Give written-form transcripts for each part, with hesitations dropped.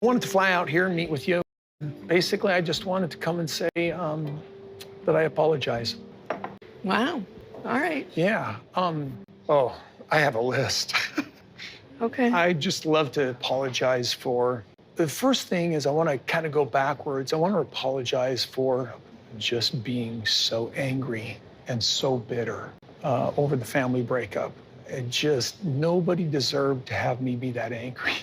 I wanted to fly out here and meet with you. Basically, I just wanted to come and say that I apologize. Wow. All right. Yeah. Oh, I have a list. Okay. I just love to apologize for. The first thing is I want to kind of go backwards. I want to apologize for just being so angry and so bitter over the family breakup. It just, nobody deserved to have me be that angry.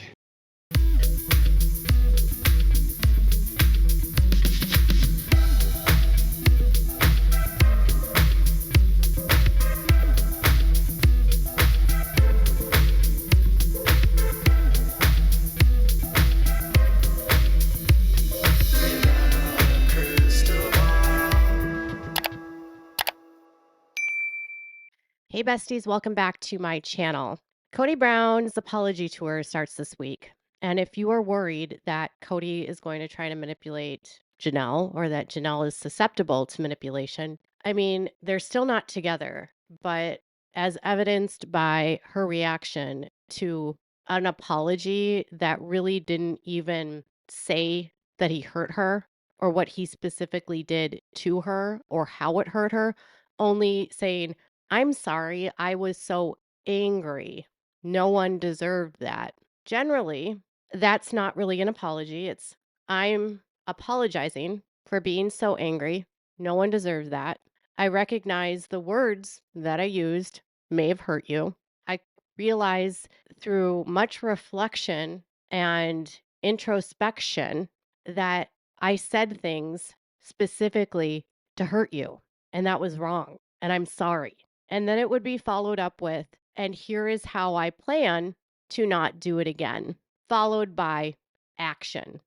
Hey besties, welcome back to my channel. Kody Brown's apology tour starts this week. And if you are worried that Kody is going to try to manipulate Janelle or that Janelle is susceptible to manipulation, I mean, they're still not together. But as evidenced by her reaction to an apology that really didn't even say that he hurt her or what he specifically did to her or how it hurt her, only saying, I'm sorry, I was so angry. No one deserved that. Generally, that's not really an apology. It's, I'm apologizing for being so angry. No one deserves that. I recognize the words that I used may have hurt you. I realize through much reflection and introspection that I said things specifically to hurt you, and that was wrong. And I'm sorry. And then it would be followed up with, and here is how I plan to not do it again, followed by action.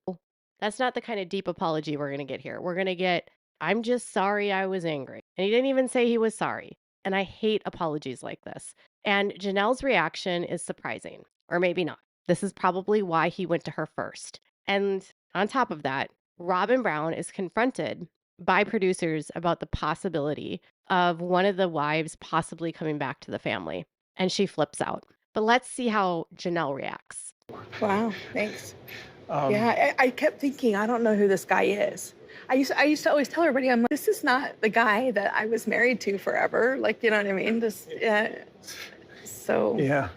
That's not the kind of deep apology we're going to get here. We're going to get, I'm just sorry I was angry. And he didn't even say he was sorry. And I hate apologies like this. And Janelle's reaction is surprising, or maybe not. This is probably why he went to her first. And on top of that, Robyn Brown is confronted by producers about the possibility of one of the wives possibly coming back to the family, and she flips out. But let's see how Janelle reacts. Wow. Thanks. Yeah, I kept thinking, I don't know who this guy is. I used to always tell everybody, I'm like, this is not the guy that I was married to forever. Like, you know what I mean? So Yeah,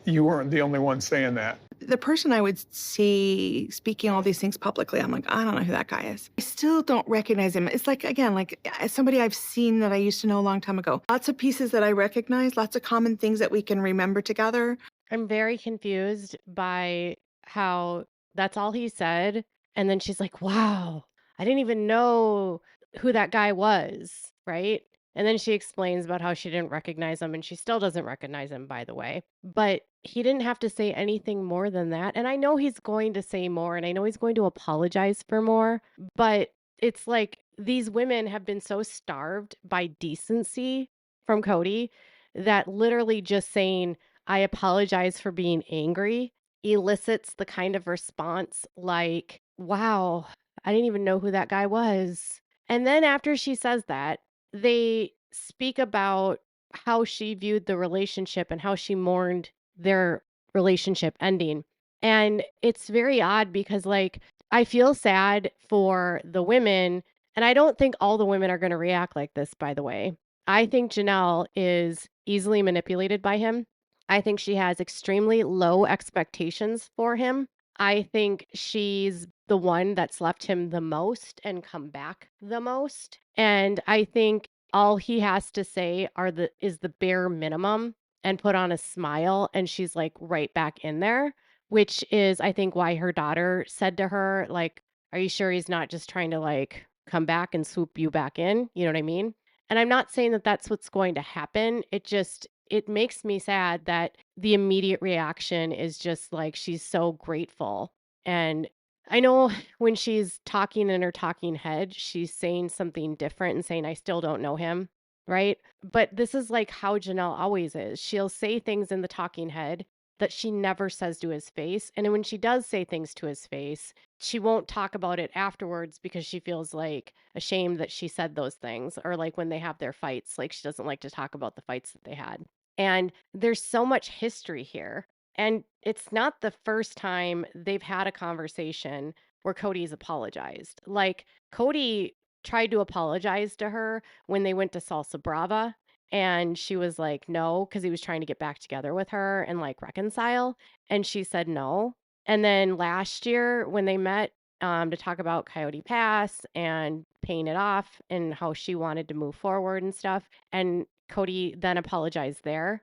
you weren't the only one saying that. the person I would see speaking all these things publicly, I'm like, I don't know who that guy is. I still don't recognize him. It's like, again, like as somebody I've seen that I used to know a long time ago. Lots of pieces that I recognize, lots of common things that we can remember together. I'm very confused by how that's all he said. And then she's like, wow, I didn't even know who that guy was. Right. And then she explains about how she didn't recognize him, and she still doesn't recognize him, by the way. But he didn't have to say anything more than that. And I know he's going to say more, and I know he's going to apologize for more. But it's like these women have been so starved by decency from Kody that literally just saying, I apologize for being angry elicits the kind of response like, wow, I didn't even know who that guy was. And then after she says that, they speak about how she viewed the relationship and how she mourned their relationship ending. And it's very odd because, like, I feel sad for the women. And I don't think all the women are going to react like this, by the way. I think Janelle is easily manipulated by him. I think she has extremely low expectations for him. I think she's the one that's left him the most and come back the most. And I think all he has to say is the bare minimum and put on a smile, and she's like right back in there, which is I think why her daughter said to her, like, are you sure he's not just trying to like come back and swoop you back in? You know what I mean? And I'm not saying that that's what's going to happen. It makes me sad that the immediate reaction is just like she's so grateful. And I know when she's talking in her talking head, she's saying something different and saying, I still don't know him. Right. But this is like how Janelle always is. She'll say things in the talking head that she never says to his face. And then when she does say things to his face, she won't talk about it afterwards because she feels like ashamed that she said those things, or like when they have their fights, like she doesn't like to talk about the fights that they had. And there's so much history here. And it's not the first time they've had a conversation where Cody's apologized. Like, Kody tried to apologize to her when they went to Salsa Brava, and she was like, no, because he was trying to get back together with her and like reconcile. And she said no. And then last year, when they met to talk about Coyote Pass and paying it off and how she wanted to move forward and stuff, and Kody then apologized there.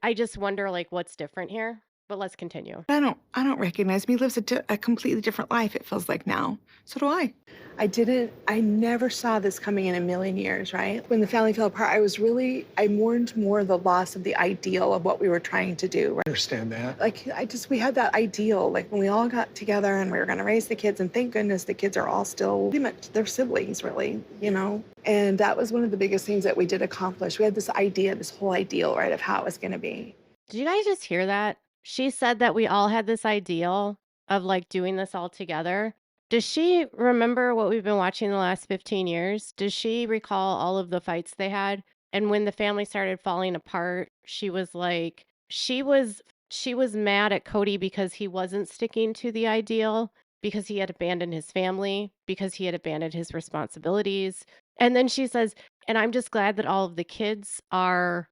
I just wonder like what's different here. But let's continue. I don't recognize him. He lives a completely different life, it feels like now. So do I. I never saw this coming in a million years, right? When the family fell apart, I mourned more the loss of the ideal of what we were trying to do, right? I understand that. Like, we had that ideal, like when we all got together and we were going to raise the kids, and thank goodness the kids are all still pretty much their siblings, really, you know? And that was one of the biggest things that we did accomplish. We had this idea, this whole ideal, right, of how it was going to be. Did you guys just hear that? She said that we all had this ideal of like doing this all together. Does she remember what we've been watching the last 15 years? Does she recall all of the fights they had? And when the family started falling apart, she was like, she was mad at Kody because he wasn't sticking to the ideal, because he had abandoned his family, because he had abandoned his responsibilities. And then she says, and I'm just glad that all of the kids are,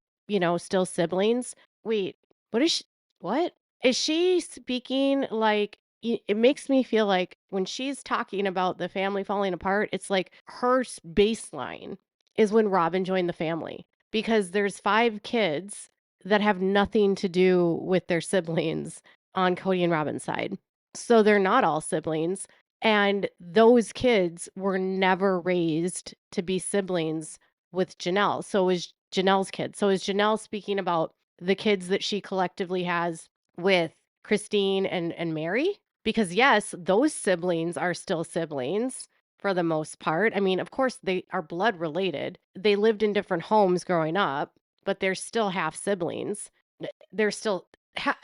still siblings. Wait, what is she, what? Is she speaking like it makes me feel like when she's talking about the family falling apart, it's like her baseline is when Robyn joined the family, because there's 5 kids that have nothing to do with their siblings on Kody and Robyn's side. So they're not all siblings. And those kids were never raised to be siblings with Janelle. So is Janelle's kid. So is Janelle speaking about the kids that she collectively has with Christine and Mary? Because yes, those siblings are still siblings for the most part. I mean, of course, they are blood related. They lived in different homes growing up, but they're still half siblings. They're still, ha-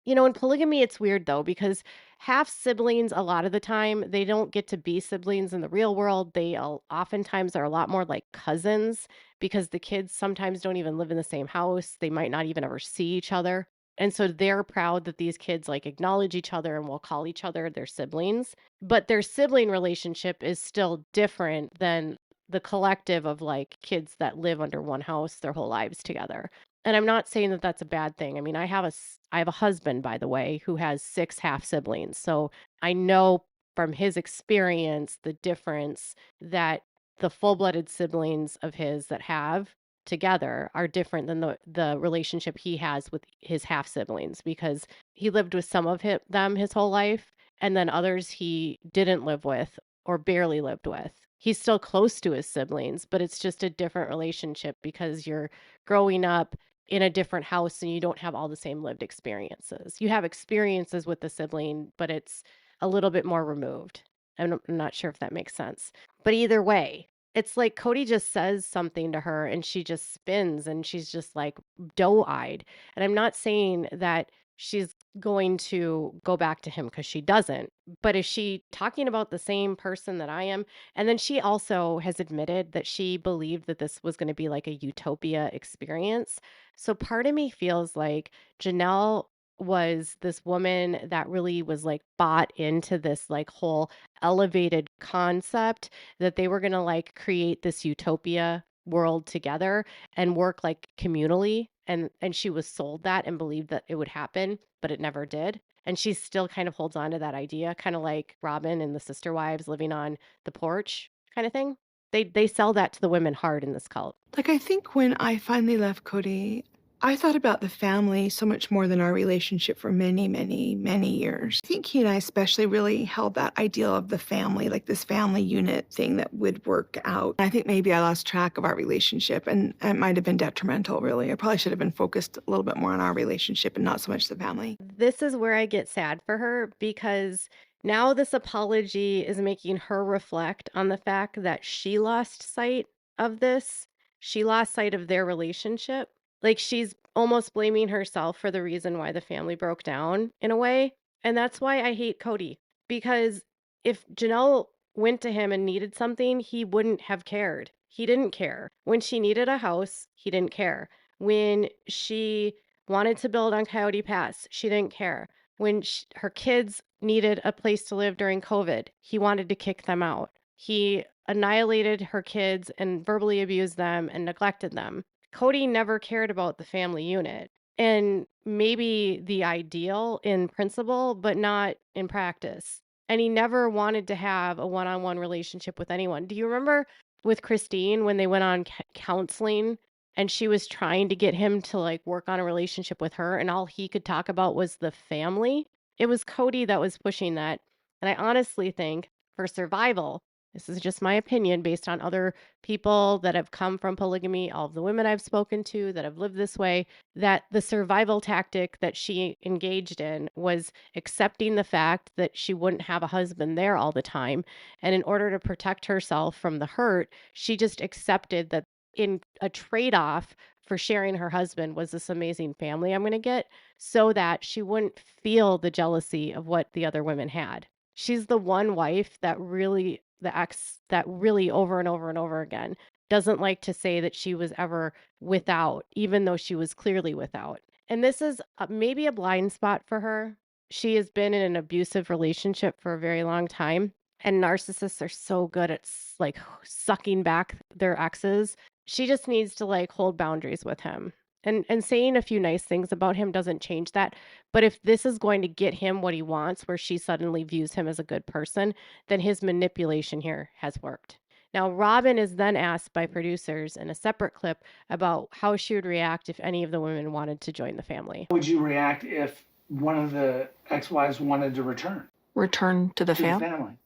in polygamy, it's weird though, because half siblings, a lot of the time, they don't get to be siblings in the real world. They oftentimes are a lot more like cousins, because the kids sometimes don't even live in the same house. They might not even ever see each other. And so they're proud that these kids like acknowledge each other and will call each other their siblings. But their sibling relationship is still different than the collective of like kids that live under one house their whole lives together. And I'm not saying that that's a bad thing. I mean, I have a husband, by the way, who has 6 half siblings. So I know from his experience the difference that the full-blooded siblings of his that have together are different than the relationship he has with his half siblings, because he lived with some of them his whole life, and then others he didn't live with or barely lived with. He's still close to his siblings, but it's just a different relationship because you're growing up in a different house and you don't have all the same lived experiences. You have experiences with the sibling, but it's a little bit more removed. I'm not sure if that makes sense. But either way, it's like Kody just says something to her and she just spins and she's just like doe-eyed. And I'm not saying that she's going to go back to him, because she doesn't. But is she talking about the same person that I am? And then she also has admitted that she believed that this was going to be like a utopia experience. So part of me feels like Janelle was this woman that really was like bought into this like whole elevated concept that they were going to like create this utopia world together and work like communally, and she was sold that and believed that it would happen, but it never did. And she still kind of holds on to that idea, kind of like Robyn and the sister wives living on the porch kind of thing. They sell that to the women hard in this cult. Like, I think when I finally left Kody, I thought about the family so much more than our relationship for many, many, many years. I think he and I especially really held that ideal of the family, like this family unit thing that would work out. I think maybe I lost track of our relationship, and it might have been detrimental, really. I probably should have been focused a little bit more on our relationship and not so much the family. This is where I get sad for her, because now this apology is making her reflect on the fact that she lost sight of this. She lost sight of their relationship. Like, she's almost blaming herself for the reason why the family broke down in a way. And that's why I hate Kody, because if Janelle went to him and needed something, he wouldn't have cared. He didn't care. When she needed a house, he didn't care. When she wanted to build on Coyote Pass. She didn't care. When her kids needed a place to live during COVID, he wanted to kick them out. He annihilated her kids and verbally abused them and neglected them. Kody never cared about the family unit. And maybe the ideal in principle, but not in practice. And he never wanted to have a one-on-one relationship with anyone. Do you remember with Christine when they went on counseling and she was trying to get him to like work on a relationship with her and all he could talk about was the family? It was Kody that was pushing that. And I honestly think for survival, this is just my opinion based on other people that have come from polygamy, all of the women I've spoken to that have lived this way, that the survival tactic that she engaged in was accepting the fact that she wouldn't have a husband there all the time. And in order to protect herself from the hurt, she just accepted that in a trade-off for sharing her husband was this amazing family I'm going to get so that she wouldn't feel the jealousy of what the other women had. She's the one wife that really, the ex that really over and over and over again doesn't like to say that she was ever without, even though she was clearly without. And this is maybe a blind spot for her. She has been in an abusive relationship for a very long time. And narcissists are so good at like sucking back their exes. She just needs to like hold boundaries with him. And saying a few nice things about him doesn't change that. But if this is going to get him what he wants, where she suddenly views him as a good person, then his manipulation here has worked. Now, Robyn is then asked by producers in a separate clip about how she would react if any of the women wanted to join the family. How would you react if one of the ex-wives wanted to return Return to the to the family? family?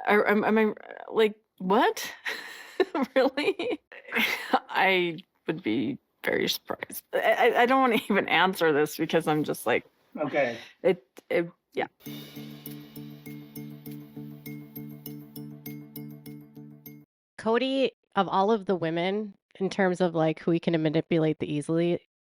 Am I like what? Really? I would be very surprised. I don't want to even answer this because I'm just like, Okay. yeah. Kody, of all of the women, in terms of like who he can manipulate the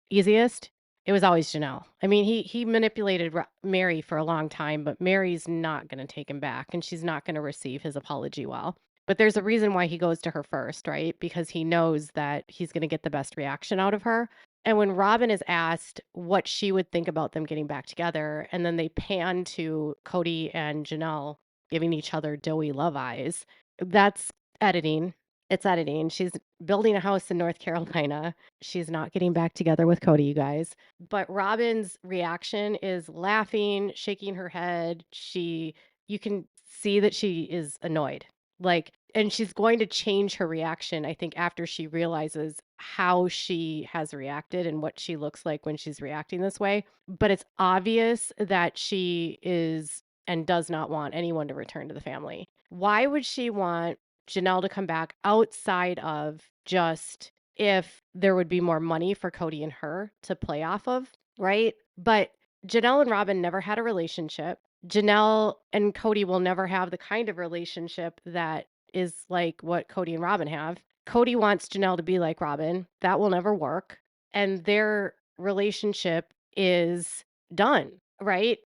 easiest, it was always Janelle. I mean, he manipulated Mary for a long time, but Mary's not going to take him back, and she's not going to receive his apology well. But there's a reason why he goes to her first, right? Because he knows that he's going to get the best reaction out of her. And when Robyn is asked what she would think about them getting back together, and then they pan to Kody and Janelle giving each other doughy love eyes, that's editing. It's editing. She's building a house in North Carolina. She's not getting back together with Kody, you guys. But Robyn's reaction is laughing, shaking her head. You can see that she is annoyed. Like, and she's going to change her reaction, I think, after she realizes how she has reacted and what she looks like when she's reacting this way. But it's obvious that she is and does not want anyone to return to the family. Why would she want Janelle to come back outside of just if there would be more money for Kody and her to play off of, right? But Janelle and Robyn never had a relationship. Janelle and Kody will never have the kind of relationship that is like what Kody and Robyn have. Kody wants Janelle to be like Robyn. That will never work. And their relationship is done, right?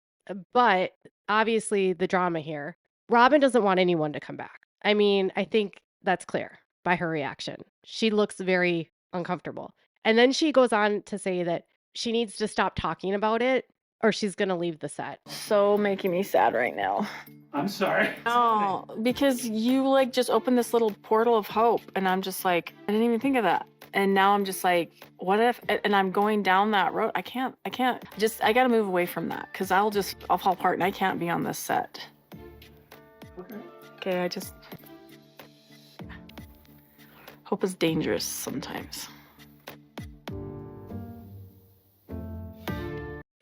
But obviously, the drama here, Robyn doesn't want anyone to come back. I mean, I think that's clear by her reaction. She looks very uncomfortable. And then she goes on to say that she needs to stop talking about it or she's going to leave the set. So making me sad right now. I'm sorry. Oh, because you like just opened this little portal of hope and I'm just like, I didn't even think of that. And now I'm just like, what if, and I'm going down that road. I gotta move away from that because I'll fall apart and I can't be on this set. Okay, hope is dangerous sometimes.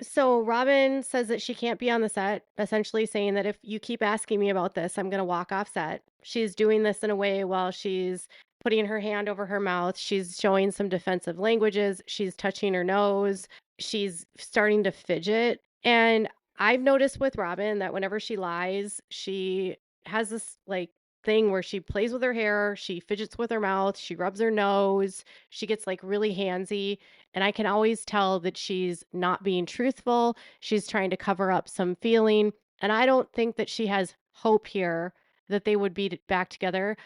So Robyn says that she can't be on the set, essentially saying that if you keep asking me about this, I'm going to walk off set. She's doing this in a way while she's putting her hand over her mouth. She's showing some defensive languages. She's touching her nose. She's starting to fidget. And I've noticed with Robyn that whenever she lies, she has this like thing where she plays with her hair, she fidgets with her mouth, she rubs her nose, she gets like really handsy. And I can always tell that she's not being truthful. She's trying to cover up some feeling. And I don't think that she has hope here that they would be back together.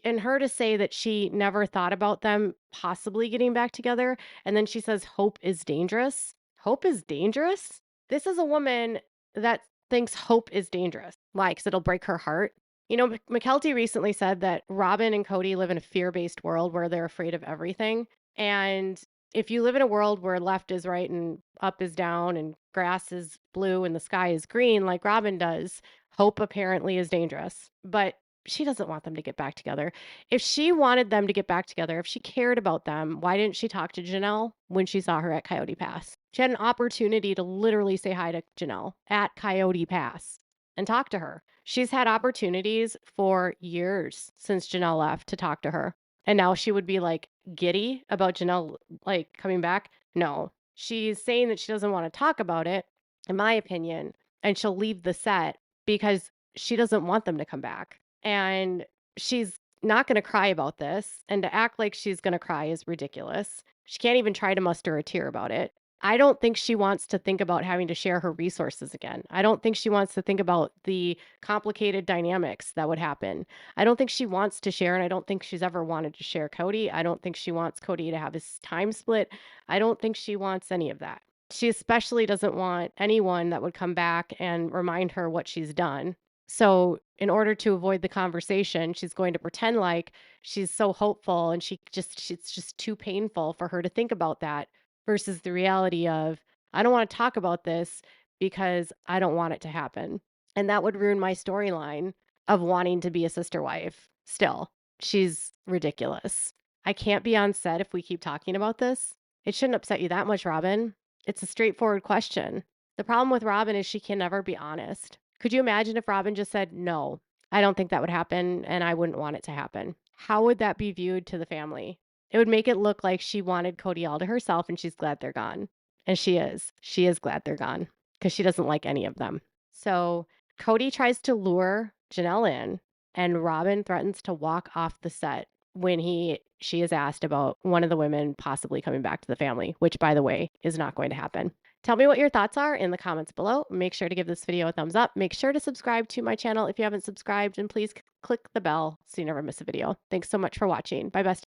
and her to say that she never thought about them possibly getting back together, and then she says hope is dangerous. Hope is dangerous? This is a woman that thinks hope is dangerous. Why? Because it'll break her heart. You know, McKelty recently said that Robyn and Kody live in a fear-based world where they're afraid of everything. And if you live in a world where left is right and up is down and grass is blue and the sky is green, like Robyn does, hope apparently is dangerous. But she doesn't want them to get back together. If she wanted them to get back together, if she cared about them, why didn't she talk to Janelle when she saw her at Coyote Pass? She had an opportunity to literally say hi to Janelle at Coyote Pass and talk to her. She's had opportunities for years since Janelle left to talk to her. And now she would be like giddy about Janelle like coming back. No, she's saying that she doesn't want to talk about it, in my opinion, and she'll leave the set because she doesn't want them to come back. And she's not going to cry about this. And to act like she's going to cry is ridiculous. She can't even try to muster a tear about it. I don't think she wants to think about having to share her resources again. I don't think she wants to think about the complicated dynamics that would happen. I don't think she wants to share, and I don't think she's ever wanted to share Kody. I don't think she wants Kody to have his time split. I don't think she wants any of that. She especially doesn't want anyone that would come back and remind her what she's done. So, in order to avoid the conversation, she's going to pretend like she's so hopeful and it's just too painful for her to think about that versus the reality of, I don't want to talk about this because I don't want it to happen. And that would ruin my storyline of wanting to be a sister wife. Still, she's ridiculous. I can't be on set if we keep talking about this. It shouldn't upset you that much, Robyn. It's a straightforward question. The problem with Robyn is she can never be honest. Could you imagine if Robyn just said, no, I don't think that would happen and I wouldn't want it to happen? How would that be viewed to the family? It would make it look like she wanted Kody all to herself and she's glad they're gone. And she is. She is glad they're gone because she doesn't like any of them. So Kody tries to lure Janelle in, and Robyn threatens to walk off the set when she is asked about one of the women possibly coming back to the family, which, by the way, is not going to happen. Tell me what your thoughts are in the comments below. Make sure to give this video a thumbs up. Make sure to subscribe to my channel if you haven't subscribed, and please click the bell so you never miss a video. Thanks so much for watching. Bye, bestie.